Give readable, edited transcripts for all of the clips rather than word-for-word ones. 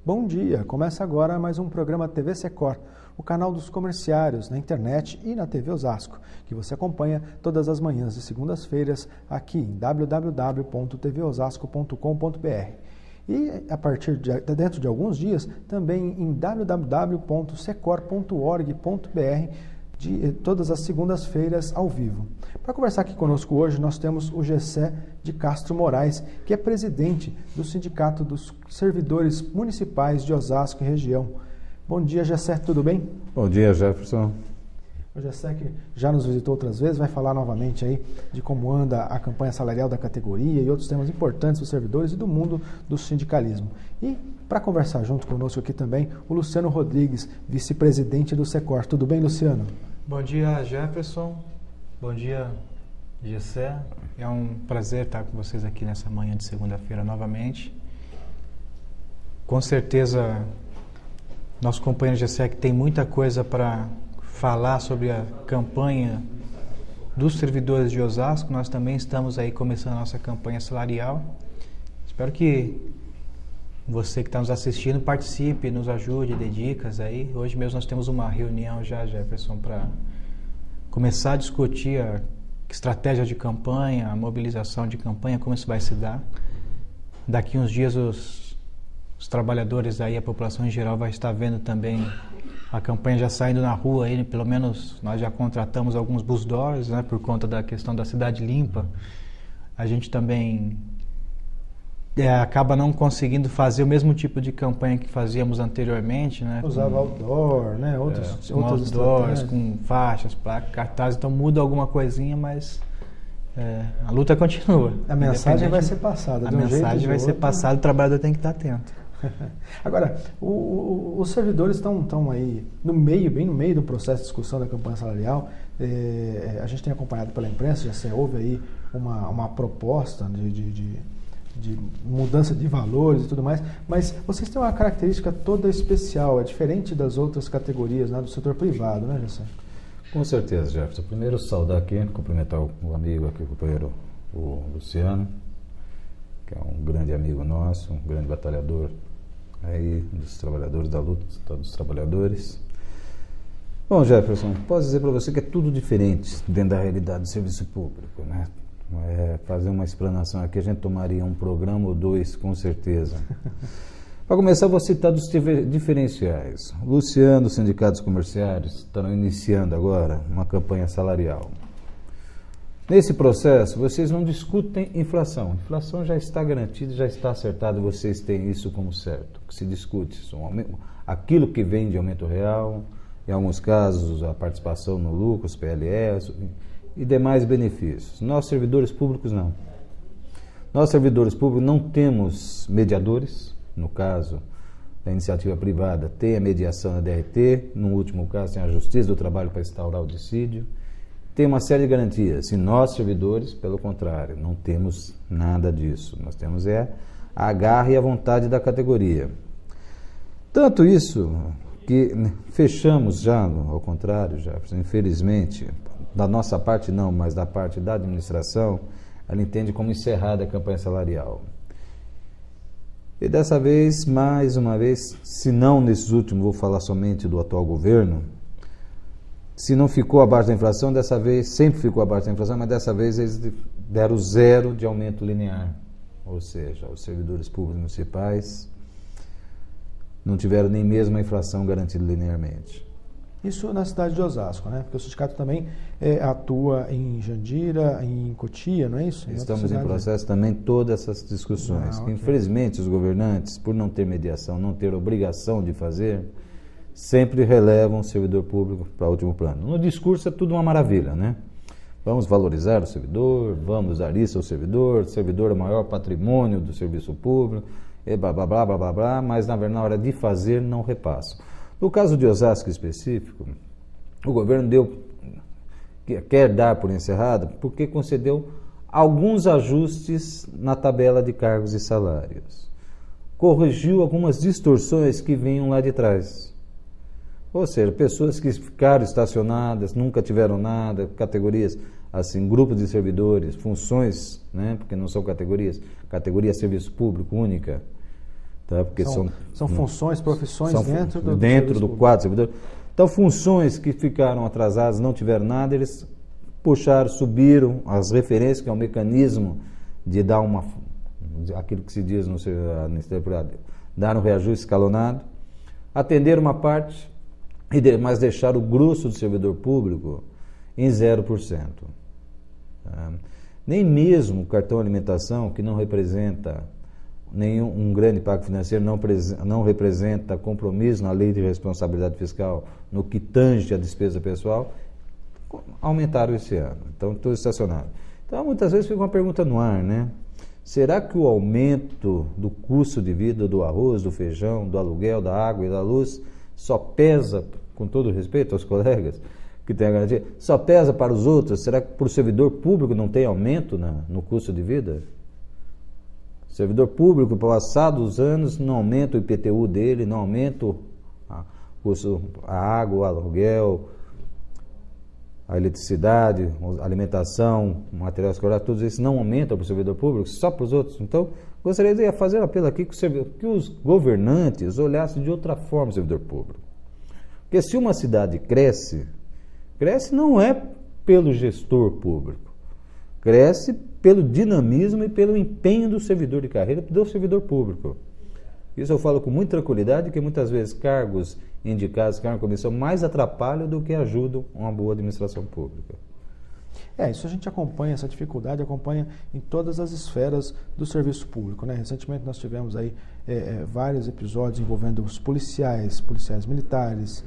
Bom dia, começa agora mais um programa TV Secor, o canal dos comerciários na internet e na TV Osasco, que você acompanha todas as manhãs de segundas-feiras aqui em www.tvosasco.com.br e a partir dentro de alguns dias também em www.secor.org.br todas as segundas-feiras ao vivo. Para conversar aqui conosco hoje, nós temos o Gessé de Castro Moraes, que é presidente do Sindicato dos Servidores Municipais de Osasco e região. Bom dia, Gessé, tudo bem? Bom dia, Jefferson. O Gessé, que já nos visitou outras vezes, vai falar novamente aí de como anda a campanha salarial da categoria e outros temas importantes dos servidores e do mundo do sindicalismo. E para conversar junto conosco aqui também, o Luciano Rodrigues, vice-presidente do Secor. Tudo bem, Luciano? Bom dia, Jefferson. Bom dia, Gessé. É um prazer estar com vocês aqui nessa manhã de segunda-feira novamente. Com certeza, nosso companheiro Gessé que tem muita coisa para falar sobre a campanha dos servidores de Osasco. Nós também estamos aí começando a nossa campanha salarial. Espero que você que está nos assistindo participe, nos ajude, dê dicas aí. Hoje mesmo nós temos uma reunião já, Jefferson, para começar a discutir a estratégia de campanha, a mobilização de campanha, como isso vai se dar. Daqui uns dias os trabalhadores aí, a população em geral vai estar vendo também a campanha já saindo na rua aí, pelo menos nós já contratamos alguns busdoors, né, por conta da questão da cidade limpa. A gente também acaba não conseguindo fazer o mesmo tipo de campanha que fazíamos anteriormente, né? Usava outdoor, né? Outras outdoors, com faixas, placas, cartazes, então muda alguma coisinha, mas a luta continua. A mensagem vai ser passada. A mensagem vai ser passada, o trabalhador tem que estar atento. Agora, os servidores estão aí bem no meio do processo de discussão da campanha salarial. A gente tem acompanhado pela imprensa, já houve aí uma proposta de mudança de valores e tudo mais, mas vocês têm uma característica toda especial, é diferente das outras categorias, né, do setor privado, né, Gessé? Com certeza, Jefferson. Primeiro, saudar aqui, cumprimentar o amigo aqui, o companheiro, o Luciano, que é um grande amigo nosso, um grande batalhador aí dos trabalhadores, da luta dos trabalhadores. Bom, Jefferson, posso dizer para você que é tudo diferente dentro da realidade do serviço público, né? Fazer uma explanação aqui, a gente tomaria um programa ou dois, com certeza. Para começar, vou citar dos diferenciais. Luciano, os sindicatos comerciários estarão iniciando agora uma campanha salarial. Nesse processo, vocês não discutem inflação. Inflação já está garantida, já está acertada, vocês têm isso como certo. O que se discute aquilo que vem de aumento real, em alguns casos a participação no lucro, os PLS e demais benefícios. Nós, servidores públicos, não. Nós, servidores públicos, não temos mediadores. No caso da iniciativa privada, tem a mediação na DRT. No último caso, tem a Justiça do Trabalho para instaurar o dissídio. Tem uma série de garantias. E nós, servidores, pelo contrário, não temos nada disso. Nós temos a garra e a vontade da categoria. Tanto isso que fechamos já, ao contrário, já, infelizmente, da nossa parte não, mas da parte da administração, ela entende como encerrada a campanha salarial. E dessa vez, mais uma vez, se não nesses últimos, vou falar somente do atual governo, se não ficou abaixo da inflação, dessa vez, sempre ficou abaixo da inflação, mas dessa vez eles deram 0 de aumento linear. Ou seja, os servidores públicos municipais não tiveram nem mesmo a inflação garantida linearmente. Isso na cidade de Osasco, né? Porque o sindicato também atua em Jandira, em Cotia, não é isso? Estamos em processo também todas essas discussões. Okay. Infelizmente, os governantes, por não ter mediação, não ter obrigação de fazer, sempre relevam o servidor público para o último plano. No discurso é tudo uma maravilha, né? Vamos valorizar o servidor, vamos dar isso ao servidor, o servidor é o maior patrimônio do serviço público, e blá, blá, blá, blá, blá, blá, mas na verdade, na hora de fazer, não repassam. No caso de Osasco específico, o governo quer dar por encerrado porque concedeu alguns ajustes na tabela de cargos e salários. Corrigiu algumas distorções que vinham lá de trás. Ou seja, pessoas que ficaram estacionadas, nunca tiveram nada, categorias assim, grupos de servidores, funções, né, porque não são categorias, categoria serviço público única, Tá? Porque são funções, profissões dentro do quadro servidor. Então, funções que ficaram atrasadas, não tiveram nada, eles puxaram, subiram as referências, que é um mecanismo de dar aquilo que se diz no dar um reajuste escalonado, atender uma parte, mas deixar o grosso do servidor público em 0%. Tá? Nem mesmo o cartão alimentação, que não representa um grande impacto financeiro, não representa compromisso na lei de responsabilidade fiscal no que tange a despesa pessoal, aumentaram esse ano. Então, tudo estacionado. Então, muitas vezes fica uma pergunta no ar, né? Será que o aumento do custo de vida do arroz, do feijão, do aluguel, da água e da luz só pesa, com todo respeito aos colegas que têm a garantia, só pesa para os outros? Será que para o servidor público não tem aumento no custo de vida? O servidor público, passados os anos, não aumenta o IPTU dele, não aumenta a água, o aluguel, a eletricidade, a alimentação, o material escolar, tudo isso não aumenta para o servidor público, só para os outros. Então, gostaria de fazer um apelo aqui que os governantes olhassem de outra forma o servidor público. Porque se uma cidade cresce não é pelo gestor público, cresce pelo dinamismo e pelo empenho do servidor de carreira, do servidor público. Isso eu falo com muita tranquilidade, que muitas vezes cargos indicados, cargos de comissão, mais atrapalham do que ajudam uma boa administração pública. Isso a gente acompanha, essa dificuldade acompanha em todas as esferas do serviço público, né? Recentemente nós tivemos aí vários episódios envolvendo os policiais militares,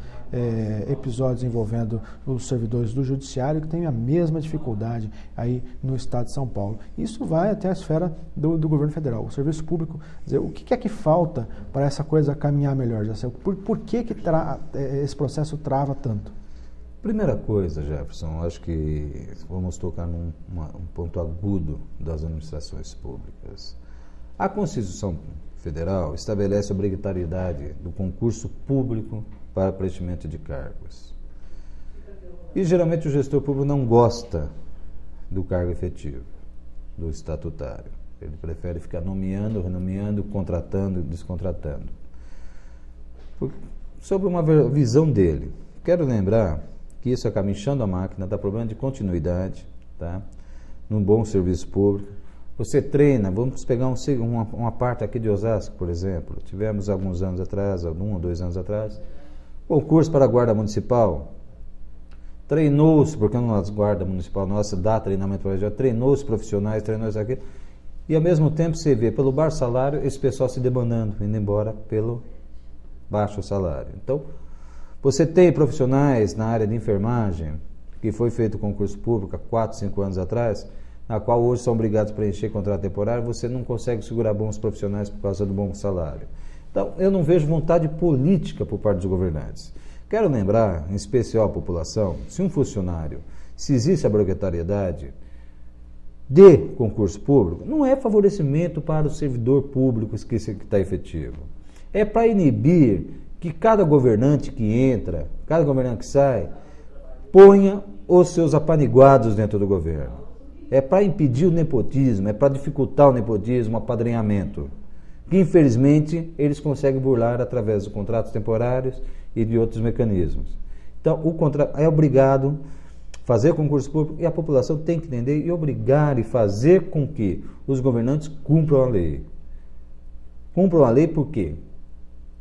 episódios envolvendo os servidores do judiciário, que têm a mesma dificuldade aí no estado de São Paulo. Isso vai até a esfera do governo federal. O serviço público, dizer, o que é que falta para essa coisa caminhar melhor? Já sei, por que esse processo trava tanto? Primeira coisa, Jefferson, acho que vamos tocar num ponto agudo das administrações públicas. A Constituição Federal estabelece a obrigatoriedade do concurso público para preenchimento de cargos. E geralmente o gestor público não gosta do cargo efetivo, do estatutário. Ele prefere ficar nomeando, renomeando, contratando, descontratando. Sobre uma visão dele, quero lembrar que isso acaba inchando a máquina, dá problema de continuidade, tá? Num bom serviço público. Você treina, vamos pegar uma parte aqui de Osasco, por exemplo. Tivemos alguns anos atrás, 1 ou 2 anos atrás, concurso para a Guarda Municipal. Treinou-se, porque a nossa Guarda Municipal nossa dá treinamento para a treinou os profissionais, treinou isso aqui. E ao mesmo tempo você vê pelo baixo salário esse pessoal se debandando, indo embora pelo baixo salário. Então, você tem profissionais na área de enfermagem, que foi feito concurso público há 4, 5 anos atrás, na qual hoje são obrigados a preencher contrato temporário, você não consegue segurar bons profissionais por causa do bom salário. Então, eu não vejo vontade política por parte dos governantes. Quero lembrar, em especial a população, se um funcionário, se existe a obrigatoriedade de concurso público, não é favorecimento para o servidor público que está efetivo. É para inibir que cada governante que entra, cada governante que sai, ponha os seus apaniguados dentro do governo. É para impedir o nepotismo, é para dificultar o nepotismo, o apadrinhamento, que infelizmente eles conseguem burlar através dos contratos temporários e de outros mecanismos. Então, o contrato é obrigado a fazer concurso público e a população tem que entender e obrigar e fazer com que os governantes cumpram a lei. Cumpram a lei por quê?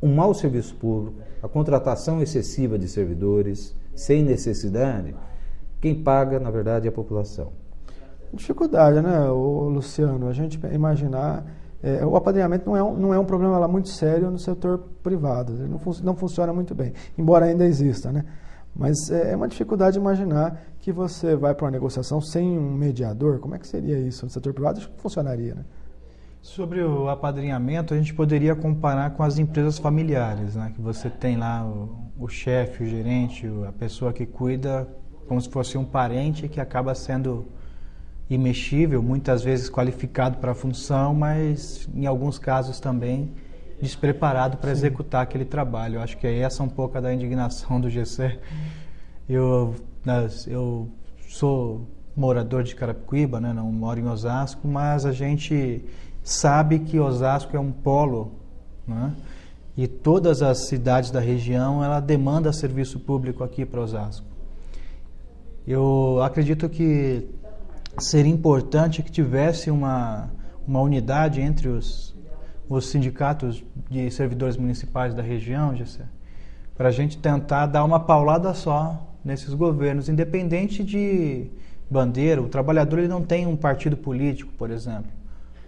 Um mau serviço público, a contratação excessiva de servidores, sem necessidade, quem paga, na verdade, é a população. Dificuldade, né, Luciano? A gente imaginar... o apadrinhamento não é um problema lá muito sério no setor privado. Ele não funciona muito bem, embora ainda exista, né? Mas é uma dificuldade imaginar que você vai para uma negociação sem um mediador. Como é que seria isso no setor privado? Acho que funcionaria, né? Sobre o apadrinhamento, a gente poderia comparar com as empresas familiares, né? Que você tem lá o chefe, o gerente, a pessoa que cuida como se fosse um parente que acaba sendo imexível, muitas vezes qualificado para a função, mas em alguns casos também despreparado para executar aquele trabalho. Eu acho que essa é um pouco da indignação do GC. Eu sou morador de Carapicuíba, né? Não moro em Osasco, mas a gente sabe que Osasco é um polo né? E todas as cidades da região, ela demanda serviço público aqui para Osasco. Eu acredito que seria importante que tivesse uma unidade entre os sindicatos de servidores municipais da região, Gessé, para a gente tentar dar uma paulada só nesses governos, independente de bandeira. O trabalhador ele não tem um partido político, por exemplo.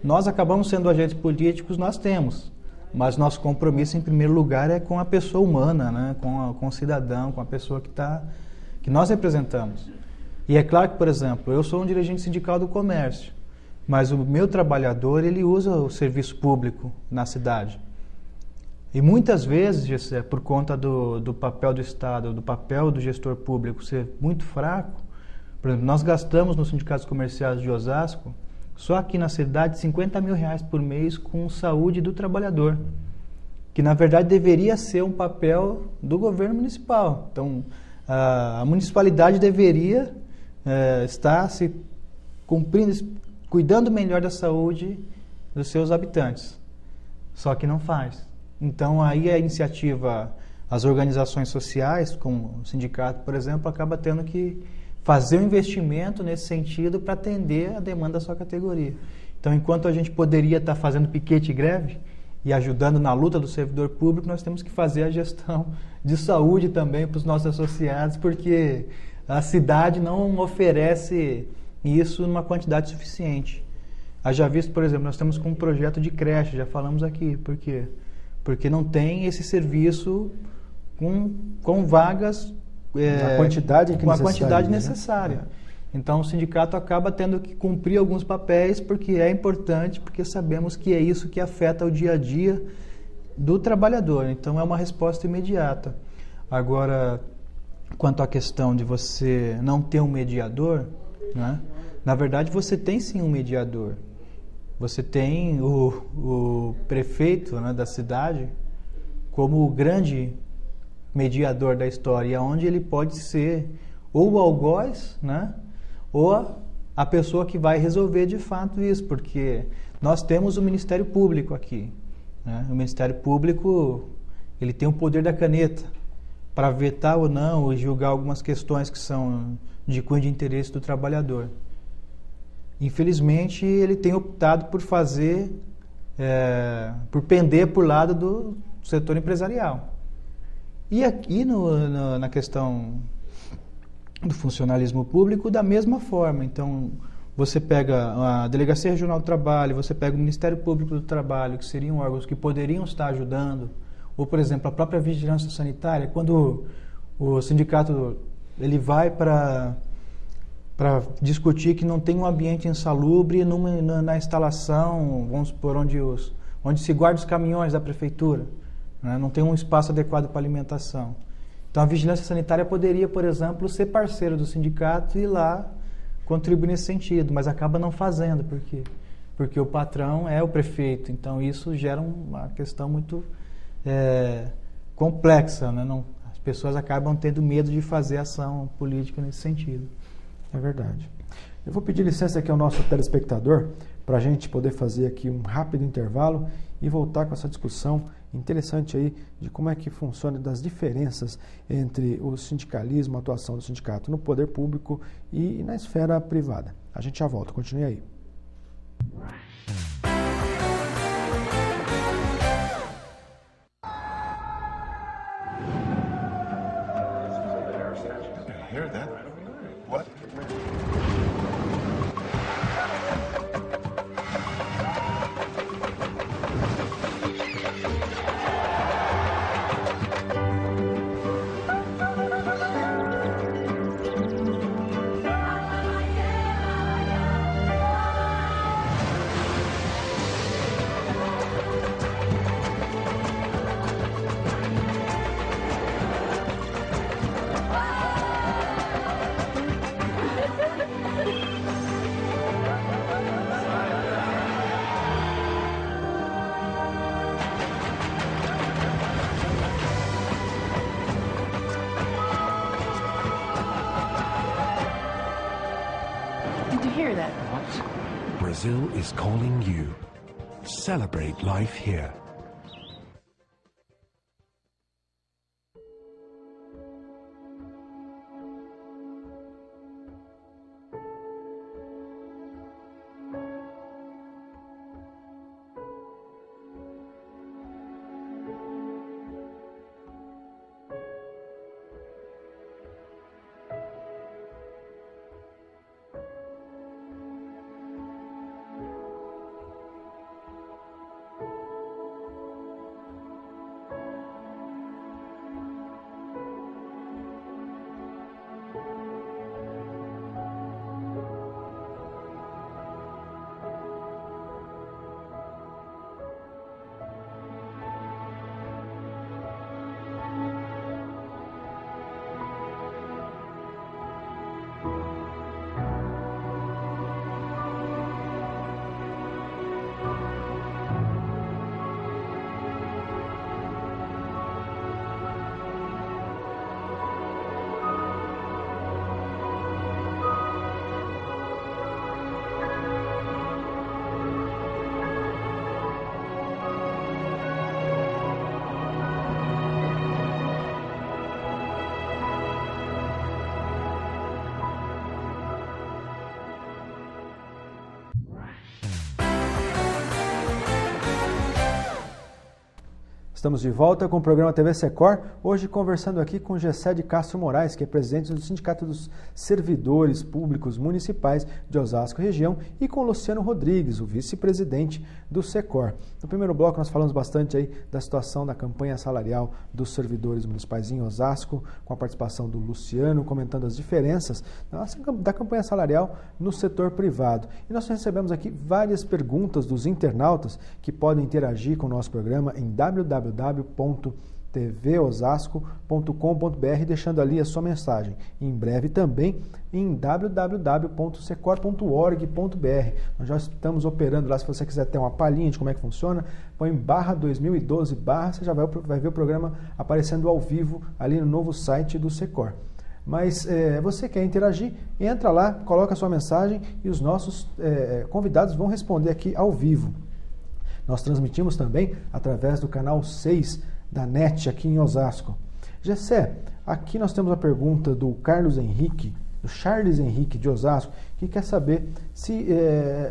Nós acabamos sendo agentes políticos, nós temos, mas nosso compromisso, em primeiro lugar, é com a pessoa humana, né? com o cidadão, com a pessoa que nós representamos. E é claro que, por exemplo, eu sou um dirigente sindical do comércio, mas o meu trabalhador, ele usa o serviço público na cidade. E muitas vezes, Gessé, por conta do papel do Estado, do papel do gestor público ser muito fraco, por exemplo, nós gastamos nos sindicatos comerciais de Osasco, só aqui na cidade, R$50 mil por mês com saúde do trabalhador, que na verdade deveria ser um papel do governo municipal. Então, a municipalidade deveria estar se cumprindo, cuidando melhor da saúde dos seus habitantes, só que não faz. Então, aí a iniciativa, as organizações sociais, como o sindicato, por exemplo, acaba tendo que fazer um investimento nesse sentido para atender a demanda da sua categoria. Então, enquanto a gente poderia estar fazendo piquete e greve e ajudando na luta do servidor público, nós temos que fazer a gestão de saúde também para os nossos associados, porque a cidade não oferece isso numa quantidade suficiente. Haja visto, por exemplo, nós temos com um projeto de creche, já falamos aqui, por quê? Porque não tem esse serviço com vagas a quantidade com a quantidade necessária. Né? Então o sindicato acaba tendo que cumprir alguns papéis porque é importante, porque sabemos que é isso que afeta o dia a dia do trabalhador. Então é uma resposta imediata. Agora, quanto à questão de você não ter um mediador, né? Na verdade você tem sim um mediador. Você tem o prefeito, né, da cidade como o grande mediador da história, onde ele pode ser ou o algoz, né, ou a pessoa que vai resolver de fato isso, porque nós temos o Ministério Público aqui, né? O Ministério Público, ele tem o poder da caneta para vetar ou não, ou julgar algumas questões que são de cunho de interesse do trabalhador. Infelizmente, ele tem optado por fazer, por pender por lado do setor empresarial. E aqui na questão do funcionalismo público, da mesma forma. Então, você pega a Delegacia Regional do Trabalho, você pega o Ministério Público do Trabalho, que seriam órgãos que poderiam estar ajudando, ou, por exemplo, a própria Vigilância Sanitária, quando o sindicato ele vai para discutir que não tem um ambiente insalubre na instalação, vamos supor, onde se guarda os caminhões da prefeitura. Não tem um espaço adequado para alimentação. Então, a Vigilância Sanitária poderia, por exemplo, ser parceiro do sindicato e ir lá contribuir nesse sentido, mas acaba não fazendo. Por quê? Porque o patrão é o prefeito. Então, isso gera uma questão muito complexa. Né? As pessoas acabam tendo medo de fazer ação política nesse sentido. É verdade. Eu vou pedir licença aqui ao nosso telespectador para a gente poder fazer aqui um rápido intervalo e voltar com essa discussão interessante aí de como é que funciona, das diferenças entre o sindicalismo, a atuação do sindicato no poder público e na esfera privada. A gente já volta, continue aí. Brazil is calling you. Celebrate life here. Estamos de volta com o programa TV Secor, hoje conversando aqui com Gessé de Castro Moraes, que é presidente do Sindicato dos Servidores Públicos Municipais de Osasco Região, e com Luciano Rodrigues, o vice-presidente do Secor. No primeiro bloco nós falamos bastante aí da situação da campanha salarial dos servidores municipais em Osasco, com a participação do Luciano, comentando as diferenças da campanha salarial no setor privado. E nós recebemos aqui várias perguntas dos internautas que podem interagir com o nosso programa em www.tvosasco.com.br, deixando ali a sua mensagem. E em breve também em www.secor.org.br. Nós já estamos operando lá, se você quiser ter uma palhinha de como é que funciona, põe /2012/, você já vai ver o programa aparecendo ao vivo ali no novo site do Secor. Mas você quer interagir, entra lá, coloca a sua mensagem e os nossos convidados vão responder aqui ao vivo. Nós transmitimos também através do canal 6 da NET aqui em Osasco. Gessé, aqui nós temos a pergunta do Charles Henrique de Osasco, que quer saber se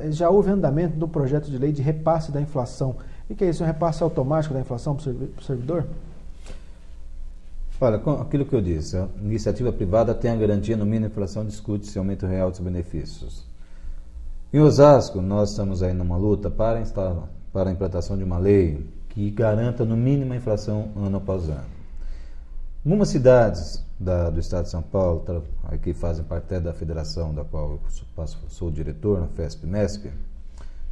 já houve andamento do projeto de lei de repasse da inflação. O que é isso? Um repasse automático da inflação para o servidor? Olha, aquilo que eu disse, a iniciativa privada tem a garantia no mínimo, a inflação discute-se aumento real dos benefícios. Em Osasco, nós estamos aí numa luta para a implantação de uma lei que garanta no mínimo a inflação ano após ano. Algumas cidades do estado de São Paulo, que fazem parte até da federação da qual eu sou o diretor, na FESP-MESP,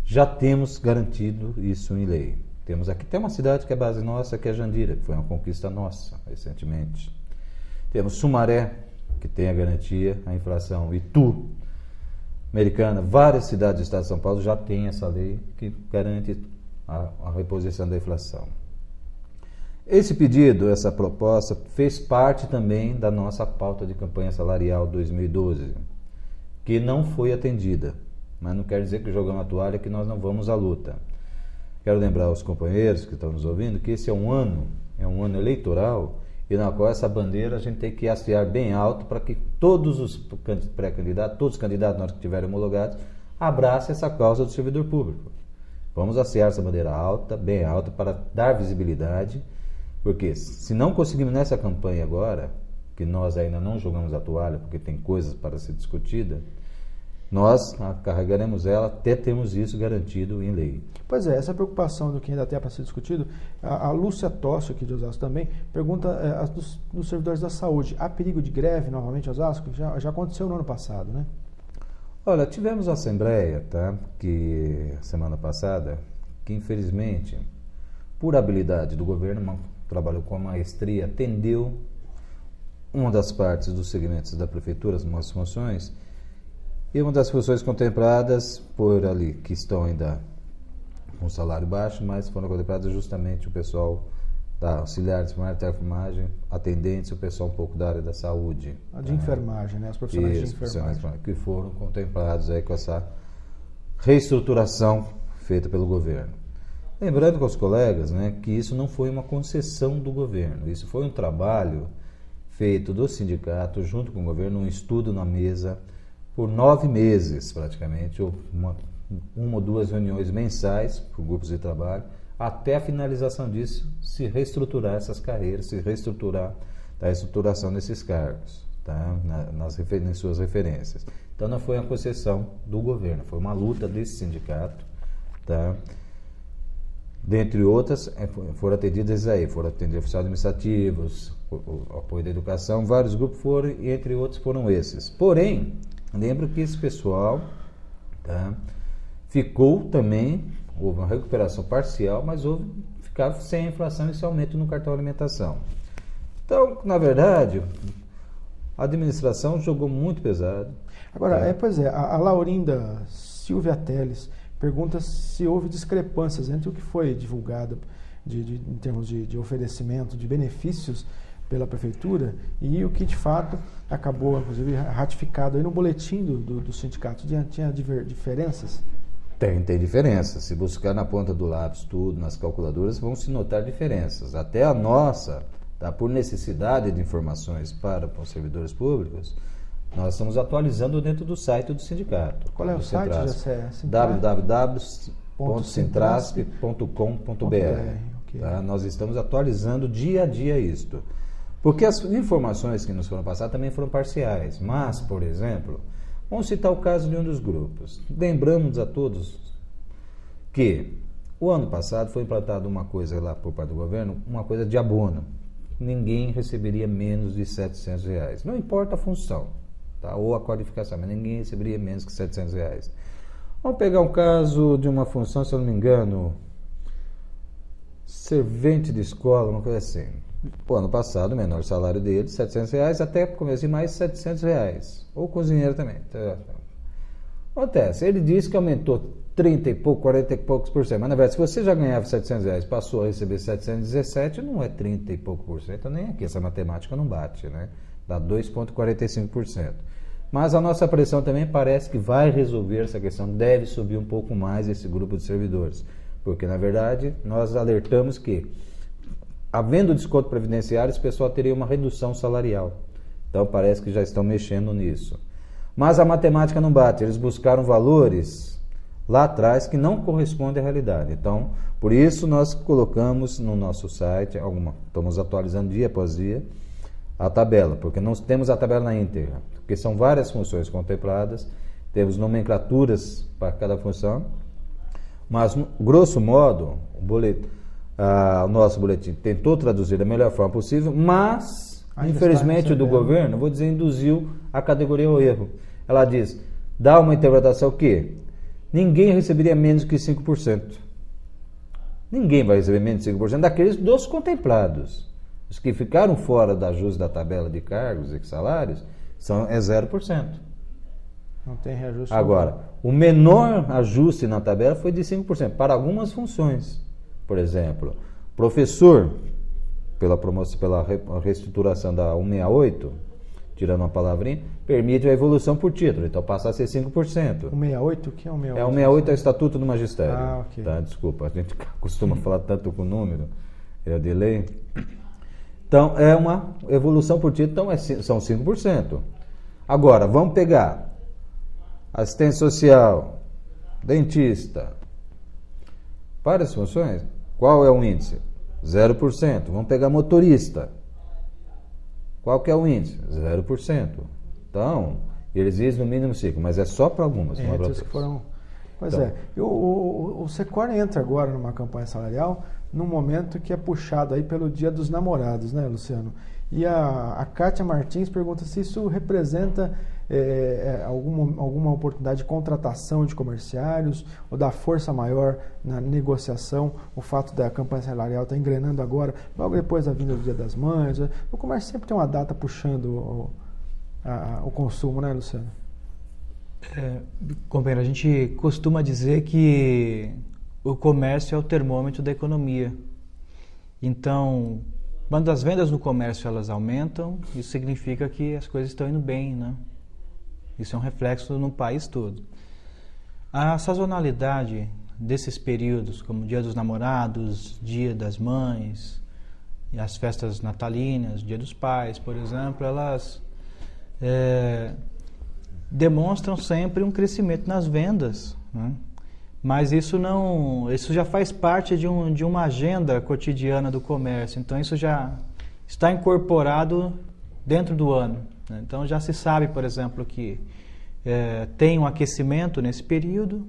já temos garantido isso em lei. Temos aqui até uma cidade que é base nossa, que é Jandira, que foi uma conquista nossa recentemente. Temos Sumaré, que tem a garantia, a inflação. Itu, Americana, várias cidades do estado de São Paulo já têm essa lei que garante a reposição da inflação. Esse pedido, essa proposta, fez parte também da nossa pauta de campanha salarial 2012, que não foi atendida, mas não quer dizer que jogamos a toalha, que nós não vamos à luta. Quero lembrar aos companheiros que estão nos ouvindo que esse é um ano eleitoral, e na qual essa bandeira a gente tem que hastear bem alto para que todos os pré-candidatos, todos os candidatos nós que estiverem homologados, abracem essa causa do servidor público. Vamos hastear essa bandeira alta, bem alta, para dar visibilidade, porque se não conseguimos nessa campanha agora, que nós ainda não jogamos a toalha, porque tem coisas para ser discutida, nós carregaremos ela até termos isso garantido em lei. Pois é, essa preocupação do que ainda tem para ser discutido, a Lúcia Tosso, aqui de Osasco também, pergunta dos servidores da saúde, há perigo de greve novamente em Osasco? Já aconteceu no ano passado, né? Olha, tivemos a assembleia, que semana passada, que infelizmente, por habilidade do governo, trabalhou com a maestria, atendeu uma das partes dos segmentos da prefeitura, umas funções, e uma das funções contempladas por ali, que estão ainda com salário baixo, mas foram contempladas justamente o pessoal da auxiliar de enfermagem, atendentes, o pessoal um pouco da área da saúde. A de enfermagem, né? Os profissionais de enfermagem. Que foram contemplados aí com essa reestruturação feita pelo governo. Lembrando com os colegas, que isso não foi uma concessão do governo, isso foi um trabalho feito do sindicato junto com o governo, um estudo na mesa, por 9 meses, praticamente, uma ou duas reuniões mensais por grupos de trabalho, até a finalização disso, se reestruturar essas carreiras, se reestruturar a estruturação desses cargos, nas suas referências. Então, não foi uma concessão do governo, foi uma luta desse sindicato, dentre outras, foram atendidas foram atendidos oficiais administrativos, o apoio da educação, vários grupos foram, e entre outros foram esses. Porém, lembro que esse pessoal ficou também, houve uma recuperação parcial, mas ficaram sem a inflação e esse aumento no cartão alimentação. Então, na verdade, a administração jogou muito pesado. Agora, a Laurinda Silvia Teles pergunta se houve discrepâncias entre o que foi divulgado em termos de oferecimento de benefícios pela prefeitura e o que de fato acabou, inclusive, ratificado aí no boletim do sindicato. Tinha diferenças? Tem diferenças. Se buscar na ponta do lápis tudo, nas calculadoras, vão se notar diferenças. Até a nossa, por necessidade de informações para os servidores públicos, nós estamos atualizando dentro do site do sindicato. Qual é o site, Gessé? www.sintrasp.com.br. Okay. Tá? Nós estamos atualizando dia a dia isto. Porque as informações que nos foram passadas também foram parciais. Mas, por exemplo, vamos citar o caso de um dos grupos. Lembramos a todos que o ano passado foi implantada uma coisa lá por parte do governo, uma coisa de abono. Ninguém receberia menos de R$700. Não importa a função, tá? Ou a qualificação, mas ninguém receberia menos que R$700. Vamos pegar um caso de uma função, se eu não me engano, servente de escola, uma coisa assim. O ano passado, o menor salário dele, R$700, até começo de mais R$700. Ou cozinheiro também. Acontece, ele disse que aumentou 30 e pouco, 40 e poucos por cento. Mas na verdade, se você já ganhava R$700, passou a receber 717, não é 30 e pouco por cento, nem aqui. Essa matemática não bate, né? Dá 2,45%. Mas a nossa pressão também parece que vai resolver essa questão. Deve subir um pouco mais esse grupo de servidores. Porque, na verdade, nós alertamos que, havendo desconto previdenciário, esse pessoal teria uma redução salarial. Então, parece que já estão mexendo nisso. Mas a matemática não bate. Eles buscaram valores lá atrás que não correspondem à realidade. Então, por isso, nós colocamos no nosso site, estamos atualizando dia após dia, a tabela. Porque não temos a tabela na íntegra. Porque são várias funções contempladas, temos nomenclaturas para cada função. Mas, grosso modo, o nosso boletim tentou traduzir da melhor forma possível, mas, infelizmente, o do governo, vou dizer, induziu a categoria ao erro. Ela diz, dá uma interpretação que ninguém receberia menos que 5%. Ninguém vai receber menos de 5% daqueles dos contemplados. Os que ficaram fora do ajuste da tabela de cargos e salários é 0%. Não tem reajuste. Agora, o menor ajuste na tabela foi de 5%, para algumas funções. Por exemplo, professor, pela reestruturação da 168, tirando uma palavrinha, permite a evolução por título, então passa a ser 5%. 168? O que é o 168? É o 168 é o Estatuto do Magistério. Ah, ok. Tá, desculpa, a gente costuma falar tanto com o número, é de lei. Então, é uma evolução por título, então são 5%. Agora, vamos pegar assistente social, dentista, várias funções. Qual é o índice? 0%. Vamos pegar motorista. Qual que é o índice? 0%. Então, eles dizem no mínimo 5%, mas é só para algumas, não é para todas. Pois então, é. O Secor entra agora numa campanha salarial num momento que é puxado aí pelo Dia dos Namorados, né, Luciano? E a Kátia Martins pergunta se isso representa alguma oportunidade de contratação de comerciários ou da força maior na negociação, o fato da campanha salarial estar engrenando agora, logo depois da vinda do Dia das Mães. O comércio sempre tem uma data puxando o consumo, né, Luciano? Companheiro, a gente costuma dizer que o comércio é o termômetro da economia. Então, quando as vendas no comércio elas aumentam, isso significa que as coisas estão indo bem, né? Isso é um reflexo no país todo. A sazonalidade desses períodos, como Dia dos Namorados, Dia das Mães, e as festas natalinas, Dia dos Pais, por exemplo, elas demonstram sempre um crescimento nas vendas, né? Mas isso já faz parte de uma agenda cotidiana do comércio. Então isso já está incorporado dentro do ano, né? Então já se sabe, por exemplo, que tem um aquecimento nesse período,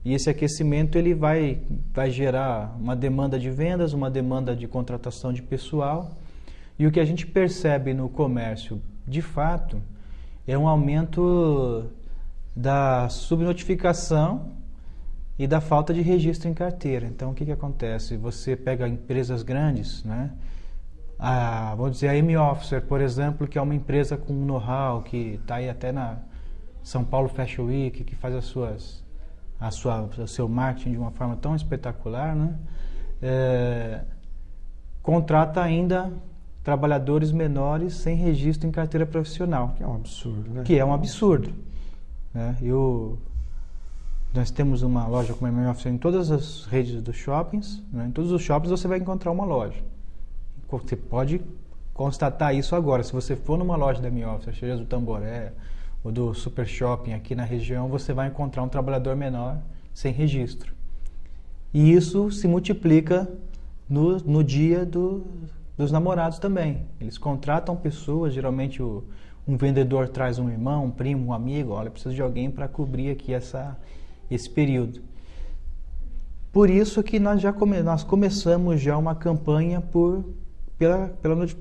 e esse aquecimento ele vai gerar uma demanda de vendas, uma demanda de contratação de pessoal. E o que a gente percebe no comércio, de fato, é um aumento da subnotificação e da falta de registro em carteira. Então, o que acontece? Você pega empresas grandes, né? Vamos dizer, a M-Officer, por exemplo, que é uma empresa com know-how, que está aí até na São Paulo Fashion Week, que faz o seu marketing de uma forma tão espetacular, né? Contrata ainda trabalhadores menores sem registro em carteira profissional. Que é um absurdo, né? Que é um absurdo, né? Nós temos uma loja como a M-Officer em todas as redes dos shoppings, né? Em todos os shoppings você vai encontrar uma loja. Você pode constatar isso agora. Se você for numa loja da M-Officer, seja do Tamboré ou do Super Shopping aqui na região, você vai encontrar um trabalhador menor sem registro. E isso se multiplica no dia dos namorados também. Eles contratam pessoas, geralmente um vendedor traz um irmão, um primo, um amigo, olha, preciso de alguém para cobrir aqui esse período. Por isso que nós começamos já uma campanha pela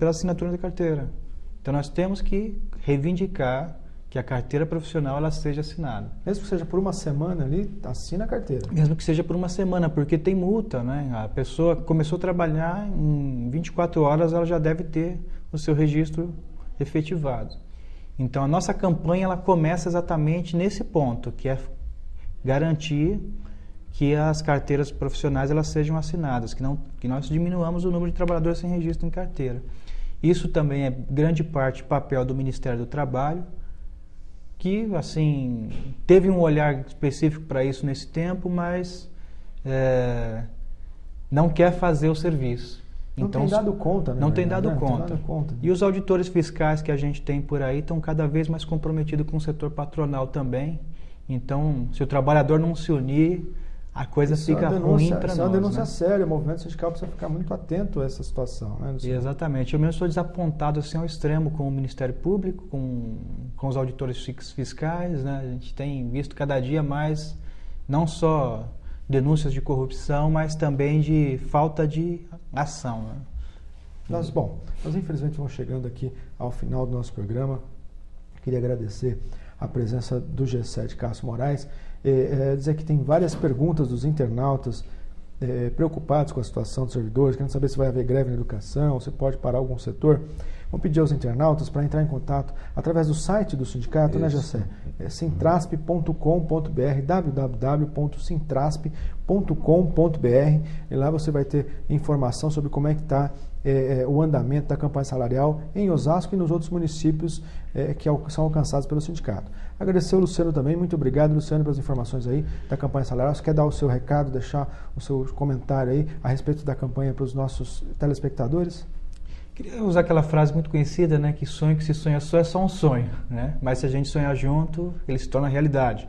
assinatura da carteira. Então nós temos que reivindicar que a carteira profissional ela seja assinada. Mesmo que seja por uma semana ali, assina a carteira. Mesmo que seja por uma semana, porque tem multa, né? A pessoa começou a trabalhar, em 24 horas ela já deve ter o seu registro efetivado. Então a nossa campanha ela começa exatamente nesse ponto, que é garantir que as carteiras profissionais elas sejam assinadas, que nós diminuamos o número de trabalhadores sem registro em carteira. Isso também é grande parte papel do Ministério do Trabalho, que assim teve um olhar específico para isso nesse tempo, mas não quer fazer o serviço. Não tem dado conta, né? Não tem dado conta. E os auditores fiscais que a gente tem por aí estão cada vez mais comprometidos com o setor patronal também. Então, se o trabalhador não se unir, a coisa fica ruim para nós. Isso é uma denúncia séria. O movimento sindical precisa ficar muito atento a essa situação, né? Exatamente. Eu mesmo estou desapontado assim, ao extremo com o Ministério Público, com os auditores fiscais, né? A gente tem visto cada dia mais, não só denúncias de corrupção, mas também de falta de ação, né? Nós infelizmente vamos chegando aqui ao final do nosso programa. Queria agradecer a presença do G7 Cássio Moraes, dizer que tem várias perguntas dos internautas preocupados com a situação dos servidores, querendo saber se vai haver greve na educação, se pode parar algum setor. Vamos pedir aos internautas para entrar em contato através do site do sindicato, né, Jessé? Sintrasp.com.br, www.sintrasp.com.br, e lá você vai ter informação sobre como é que está o andamento da campanha salarial em Osasco e nos outros municípios que são alcançados pelo sindicato. Agradecer ao Luciano também, muito obrigado, Luciano, pelas informações aí da campanha salarial. Você quer dar o seu recado, deixar o seu comentário aí a respeito da campanha para os nossos telespectadores? Queria usar aquela frase muito conhecida, né, que sonho que se sonha só é só um sonho, né? Mas se a gente sonhar junto, ele se torna realidade.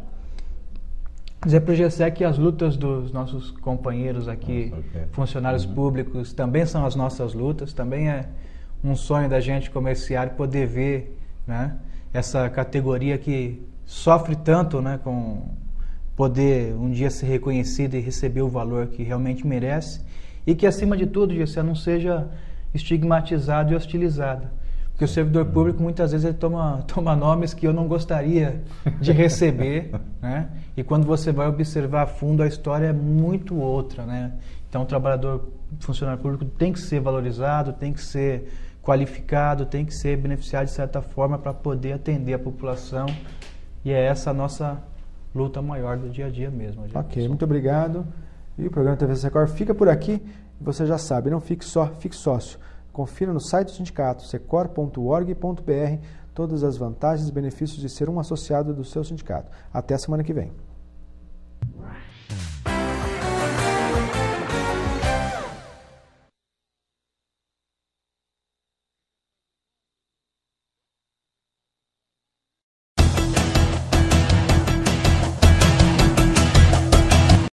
Dizer para o GSE que as lutas dos nossos companheiros aqui, funcionários públicos, também são as nossas lutas, também é um sonho da gente comerciário poder ver, né, essa categoria que sofre tanto, né, com poder um dia ser reconhecida e receber o valor que realmente merece, e que acima de tudo, GSE, não seja estigmatizado e hostilizado. Porque o servidor público, muitas vezes, ele toma nomes que eu não gostaria de receber, né? E quando você vai observar a fundo, a história é muito outra, né? Então, o trabalhador, funcionário público tem que ser valorizado, tem que ser qualificado, tem que ser beneficiado de certa forma para poder atender a população. E é essa a nossa luta maior do dia a dia mesmo. Ok, muito obrigado. E o programa TV Secor fica por aqui. Você já sabe, não fique só, fique sócio. Confira no site do sindicato, secor.org.br, todas as vantagens e benefícios de ser um associado do seu sindicato. Até a semana que vem.